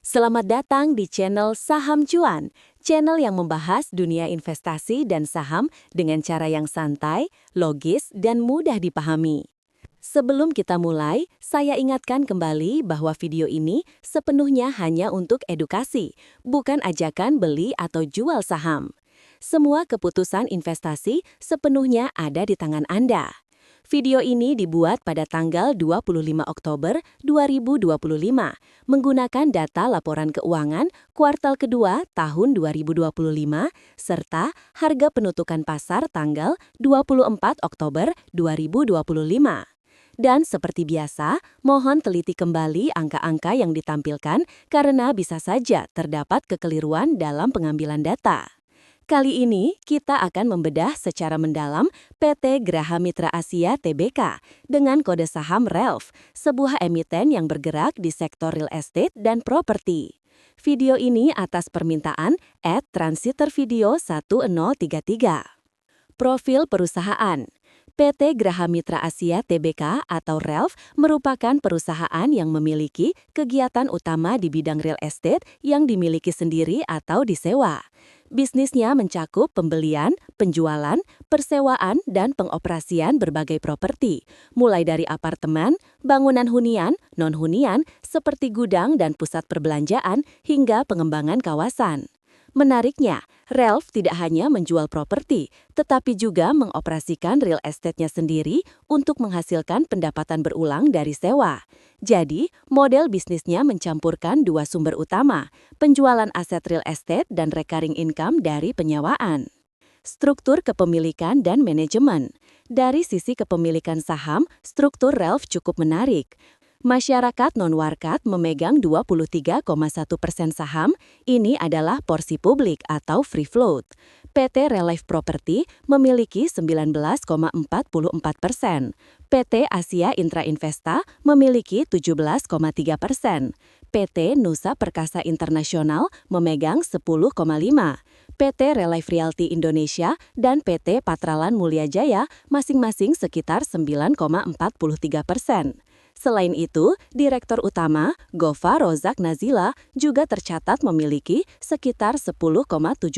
Selamat datang di channel Saham Cuan, channel yang membahas dunia investasi dan saham dengan cara yang santai, logis, dan mudah dipahami. Sebelum kita mulai, saya ingatkan kembali bahwa video ini sepenuhnya hanya untuk edukasi, bukan ajakan beli atau jual saham. Semua keputusan investasi sepenuhnya ada di tangan Anda. Video ini dibuat pada tanggal 25 Oktober 2025 menggunakan data laporan keuangan kuartal kedua tahun 2025 serta harga penutukan pasar tanggal 24 Oktober 2025. Dan seperti biasa, mohon teliti kembali angka-angka yang ditampilkan karena bisa saja terdapat kekeliruan dalam pengambilan data. Kali ini, kita akan membedah secara mendalam PT Graha Mitra Asia Tbk dengan kode saham RELF, sebuah emiten yang bergerak di sektor real estate dan properti. Video ini atas permintaan @transitervideo1033. Profil perusahaan. PT Graha Mitra Asia Tbk atau RELF merupakan perusahaan yang memiliki kegiatan utama di bidang real estate yang dimiliki sendiri atau disewa. Bisnisnya mencakup pembelian, penjualan, persewaan, dan pengoperasian berbagai properti, mulai dari apartemen, bangunan hunian, non-hunian, seperti gudang dan pusat perbelanjaan, hingga pengembangan kawasan. Menariknya, RELF tidak hanya menjual properti, tetapi juga mengoperasikan real estate-nya sendiri untuk menghasilkan pendapatan berulang dari sewa. Jadi, model bisnisnya mencampurkan dua sumber utama, penjualan aset real estate dan recurring income dari penyewaan. Struktur kepemilikan dan manajemen. Dari sisi kepemilikan saham, struktur RELF cukup menarik. Masyarakat non-warkat memegang 23,1% saham, ini adalah porsi publik atau free float. PT Relife Property memiliki 19,44%. PT Asia Intra Investa memiliki 17,3%. PT Nusa Perkasa Internasional memegang 10,5%. PT Relife Realty Indonesia dan PT Patralan Mulia Jaya masing-masing sekitar 9,43%. Selain itu, Direktur Utama, Gova Rozak Nazila, juga tercatat memiliki sekitar 10,77%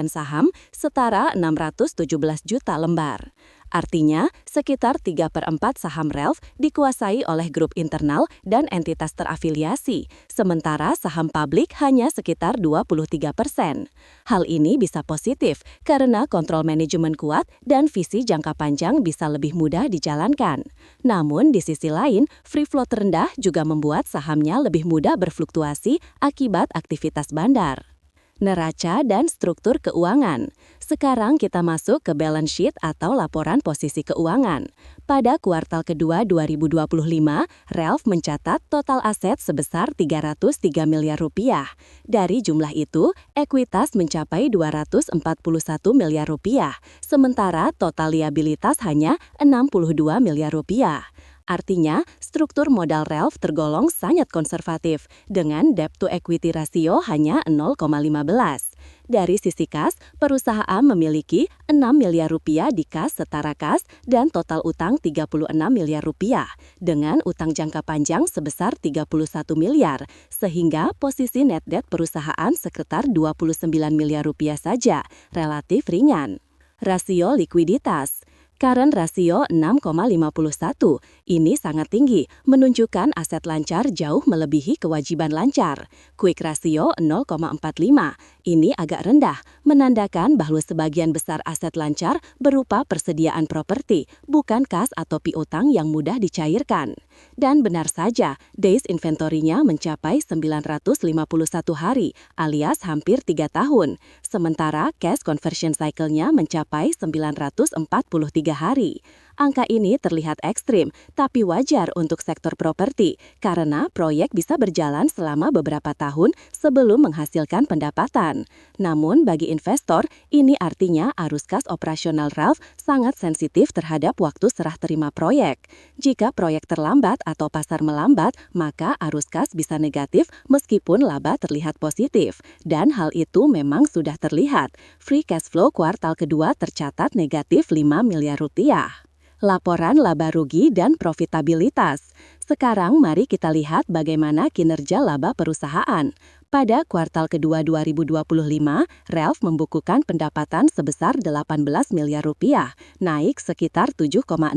saham, setara 617 juta lembar. Artinya, sekitar 3/4 saham RELF dikuasai oleh grup internal dan entitas terafiliasi, sementara saham publik hanya sekitar 23%. Hal ini bisa positif karena kontrol manajemen kuat dan visi jangka panjang bisa lebih mudah dijalankan. Namun, di sisi lain, free float rendah juga membuat sahamnya lebih mudah berfluktuasi akibat aktivitas bandar. Neraca dan struktur keuangan. Sekarang kita masuk ke balance sheet atau laporan posisi keuangan. Pada kuartal kedua 2025, RELF mencatat total aset sebesar 303 miliar rupiah. Dari jumlah itu, ekuitas mencapai 241 miliar rupiah, sementara total liabilitas hanya 62 miliar rupiah. Artinya, struktur modal RELF tergolong sangat konservatif, dengan debt to equity rasio hanya 0,15. Dari sisi kas, perusahaan memiliki 6 miliar rupiah di kas setara kas dan total utang 36 miliar rupiah, dengan utang jangka panjang sebesar 31 miliar, sehingga posisi net debt perusahaan sekitar 29 miliar rupiah saja, relatif ringan. Rasio likuiditas. Current rasio 6,51. Ini sangat tinggi, menunjukkan aset lancar jauh melebihi kewajiban lancar. Quick rasio 0,45. Ini agak rendah, menandakan bahwa sebagian besar aset lancar berupa persediaan properti, bukan kas atau piutang yang mudah dicairkan. Dan benar saja, days inventory-nya mencapai 951 hari, alias hampir 3 tahun. Sementara cash conversion cycle-nya mencapai 943 hari. Angka ini terlihat ekstrim, tapi wajar untuk sektor properti karena proyek bisa berjalan selama beberapa tahun sebelum menghasilkan pendapatan. Namun bagi investor, ini artinya arus kas operasional RELF sangat sensitif terhadap waktu serah terima proyek. Jika proyek terlambat atau pasar melambat, maka arus kas bisa negatif meskipun laba terlihat positif. Dan hal itu memang sudah terlihat. Free cash flow kuartal kedua tercatat negatif 5 miliar rupiah. Laporan laba rugi dan profitabilitas. Sekarang mari kita lihat bagaimana kinerja laba perusahaan. Pada kuartal kedua 2025, Ralph membukukan pendapatan sebesar 18 miliar rupiah, naik sekitar 7,6%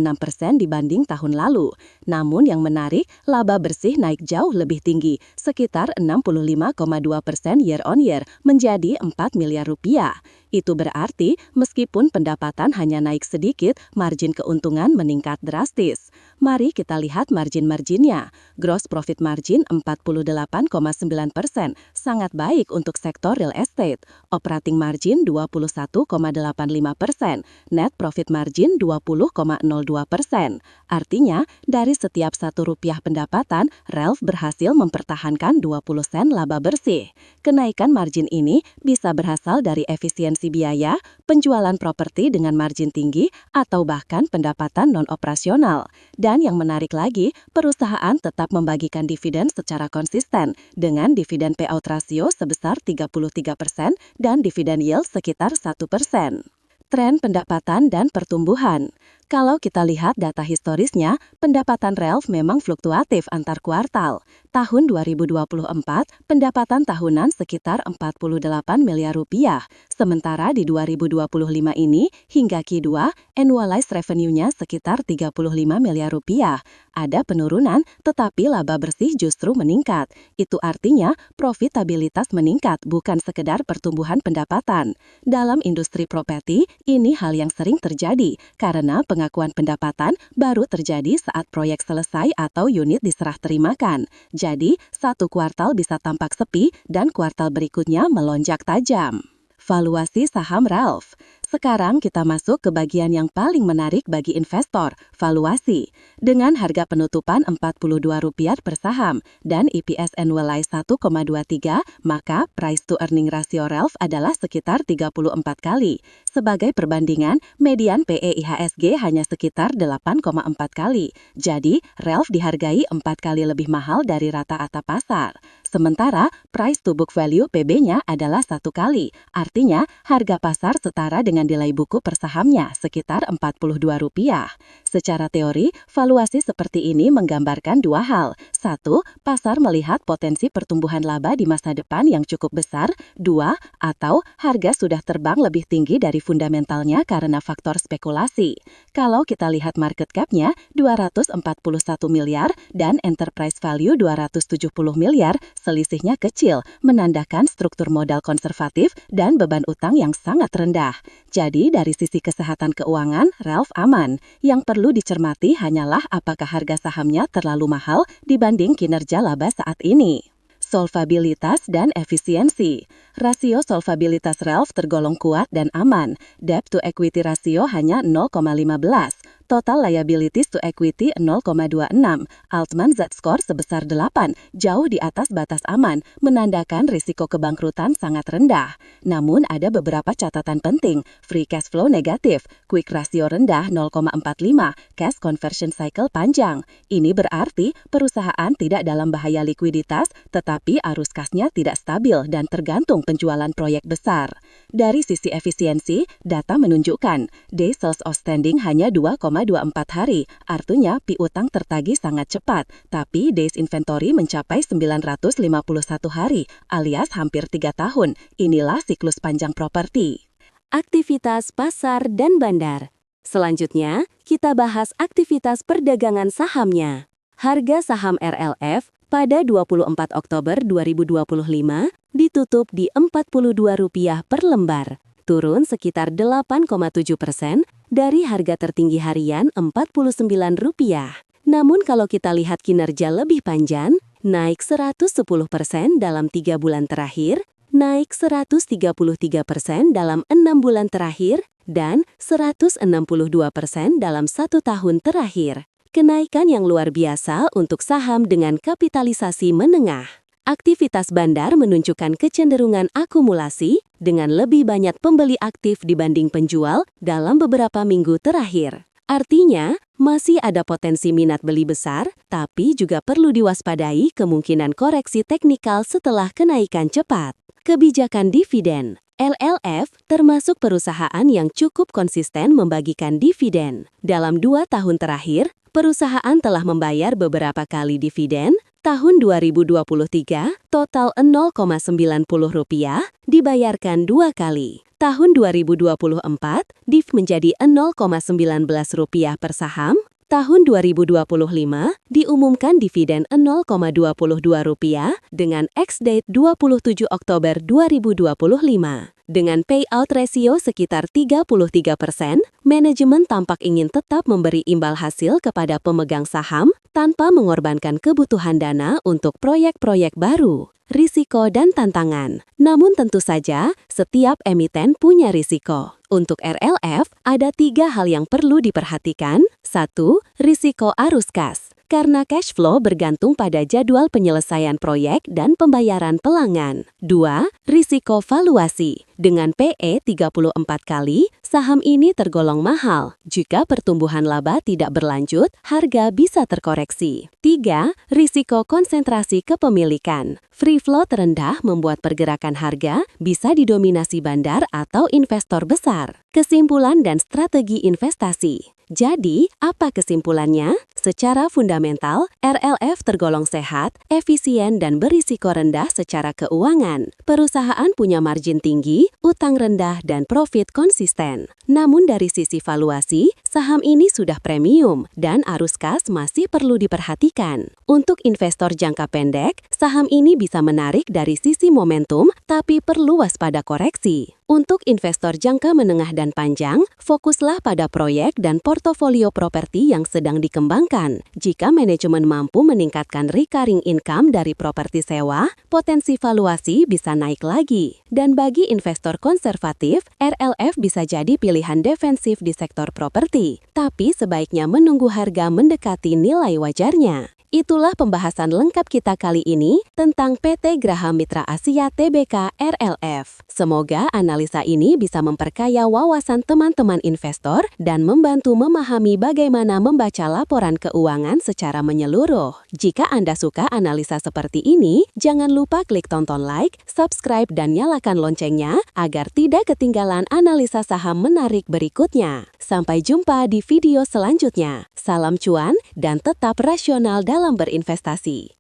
dibanding tahun lalu. Namun yang menarik, laba bersih naik jauh lebih tinggi, sekitar 65,2% year-on-year, menjadi 4 miliar rupiah. Itu berarti, meskipun pendapatan hanya naik sedikit, margin keuntungan meningkat drastis. Mari kita lihat margin-marginnya. Gross profit margin 48,9%, sangat baik untuk sektor real estate. Operating margin 21,85%, net profit margin 20,02%. Artinya, dari setiap Rp1 pendapatan, Ralph berhasil mempertahankan 20 sen laba bersih. Kenaikan margin ini bisa berasal dari efisiensi biaya, penjualan properti dengan margin tinggi, atau bahkan pendapatan non-operasional. Dan yang menarik lagi, perusahaan tetap membagikan dividen secara konsisten dengan dividen payout rasio sebesar 33% dan dividen yield sekitar 1%. Tren pendapatan dan pertumbuhan. Kalau kita lihat data historisnya, pendapatan Ralph memang fluktuatif antar kuartal. Tahun 2024, pendapatan tahunan sekitar 48 miliar rupiah. Sementara di 2025 ini, hingga Q2, annualized revenue-nya sekitar 35 miliar rupiah. Ada penurunan, tetapi laba bersih justru meningkat. Itu artinya, profitabilitas meningkat, bukan sekedar pertumbuhan pendapatan. Dalam industri properti, ini hal yang sering terjadi, karena pengakuan pendapatan baru terjadi saat proyek selesai atau unit diserah terimakan. Jadi, satu kuartal bisa tampak sepi dan kuartal berikutnya melonjak tajam. Valuasi saham Ralph. Sekarang kita masuk ke bagian yang paling menarik bagi investor, valuasi. Dengan harga penutupan Rp42 per saham dan EPS annualized 1,23, maka price to earning ratio Ralph adalah sekitar 34 kali. Sebagai perbandingan, median PE IHSG hanya sekitar 8,4 kali. Jadi, Ralph dihargai 4 kali lebih mahal dari rata-rata pasar. Sementara, price to book value PB-nya adalah 1 kali. Artinya, harga pasar setara dengan nilai buku per sahamnya, sekitar Rp42. Secara teori, valuasi seperti ini menggambarkan dua hal. Satu, pasar melihat potensi pertumbuhan laba di masa depan yang cukup besar. Dua, atau harga sudah terbang lebih tinggi dari fundamentalnya karena faktor spekulasi. Kalau kita lihat market cap-nya, 241 miliar dan enterprise value 270 miliar, selisihnya kecil, menandakan struktur modal konservatif dan beban utang yang sangat rendah. Jadi, dari sisi kesehatan keuangan, Ralph aman. Yang perlu dicermati hanyalah apakah harga sahamnya terlalu mahal dibanding kinerja laba saat ini. Solvabilitas dan efisiensi. Rasio solvabilitas Ralph tergolong kuat dan aman. Debt to equity rasio hanya 0,15. Total liabilities to equity 0,26. Altman Z-score sebesar 8, jauh di atas batas aman, menandakan risiko kebangkrutan sangat rendah. Namun ada beberapa catatan penting. Free cash flow negatif, quick ratio rendah 0,45, cash conversion cycle panjang. Ini berarti perusahaan tidak dalam bahaya likuiditas, tetapi arus kasnya tidak stabil dan tergantung penjualan proyek besar. Dari sisi efisiensi, data menunjukkan day sales outstanding hanya 2,24 hari, artinya piutang tertagih sangat cepat, tapi days inventory mencapai 951 hari, alias hampir 3 tahun. Inilah siklus panjang properti. Aktivitas pasar dan bandar. Selanjutnya, kita bahas aktivitas perdagangan sahamnya. Harga saham RLF pada 24 Oktober 2025 ditutup di Rp42 per lembar, turun sekitar 8,7% dari harga tertinggi harian Rp49. Namun kalau kita lihat kinerja lebih panjang, naik 110% dalam 3 bulan terakhir, naik 133% dalam 6 bulan terakhir, dan 162% dalam 1 tahun terakhir. Kenaikan yang luar biasa untuk saham dengan kapitalisasi menengah. Aktivitas bandar menunjukkan kecenderungan akumulasi dengan lebih banyak pembeli aktif dibanding penjual dalam beberapa minggu terakhir. Artinya, masih ada potensi minat beli besar, tapi juga perlu diwaspadai kemungkinan koreksi teknikal setelah kenaikan cepat. Kebijakan dividen. LLF termasuk perusahaan yang cukup konsisten membagikan dividen. Dalam 2 tahun terakhir, Perusahaan telah membayar beberapa kali dividen. Tahun 2023, total Rp0,90 dibayarkan 2 kali. Tahun 2024, div menjadi Rp0,19 per saham. Tahun 2025, diumumkan dividen Rp0,22 dengan ex-date 27 Oktober 2025. Dengan payout ratio sekitar 33%, manajemen tampak ingin tetap memberi imbal hasil kepada pemegang saham tanpa mengorbankan kebutuhan dana untuk proyek-proyek baru. Risiko dan tantangan. Namun tentu saja, setiap emiten punya risiko. Untuk RLF, ada 3 hal yang perlu diperhatikan. 1. Risiko arus kas. Karena cash flow bergantung pada jadwal penyelesaian proyek dan pembayaran pelanggan. 2. Risiko valuasi. Dengan PE 34 kali, saham ini tergolong mahal. Jika pertumbuhan laba tidak berlanjut, harga bisa terkoreksi. 3. Risiko konsentrasi kepemilikan. Free float rendah membuat pergerakan harga bisa didominasi bandar atau investor besar. Kesimpulan dan strategi investasi. Jadi, apa kesimpulannya? Secara fundamental, RLF tergolong sehat, efisien, dan berisiko rendah secara keuangan. Perusahaan punya margin tinggi, utang rendah, dan profit konsisten. Namun dari sisi valuasi, saham ini sudah premium, dan arus kas masih perlu diperhatikan. Untuk investor jangka pendek, saham ini bisa menarik dari sisi momentum, tapi perlu waspada koreksi. Untuk investor jangka menengah dan panjang, fokuslah pada proyek dan portofolio properti yang sedang dikembangkan. Jika manajemen mampu meningkatkan recurring income dari properti sewa, potensi valuasi bisa naik lagi. Dan bagi investor konservatif, RLF bisa jadi pilihan defensif di sektor properti, tapi sebaiknya menunggu harga mendekati nilai wajarnya. Itulah pembahasan lengkap kita kali ini tentang PT Graha Mitra Asia Tbk RLF. Semoga analisa ini bisa memperkaya wawasan teman-teman investor dan membantu memahami bagaimana membaca laporan keuangan secara menyeluruh. Jika Anda suka analisa seperti ini, jangan lupa klik tonton like, subscribe, dan nyalakan loncengnya agar tidak ketinggalan analisa saham menarik berikutnya. Sampai jumpa di video selanjutnya. Salam cuan dan tetap rasional dalam berinvestasi.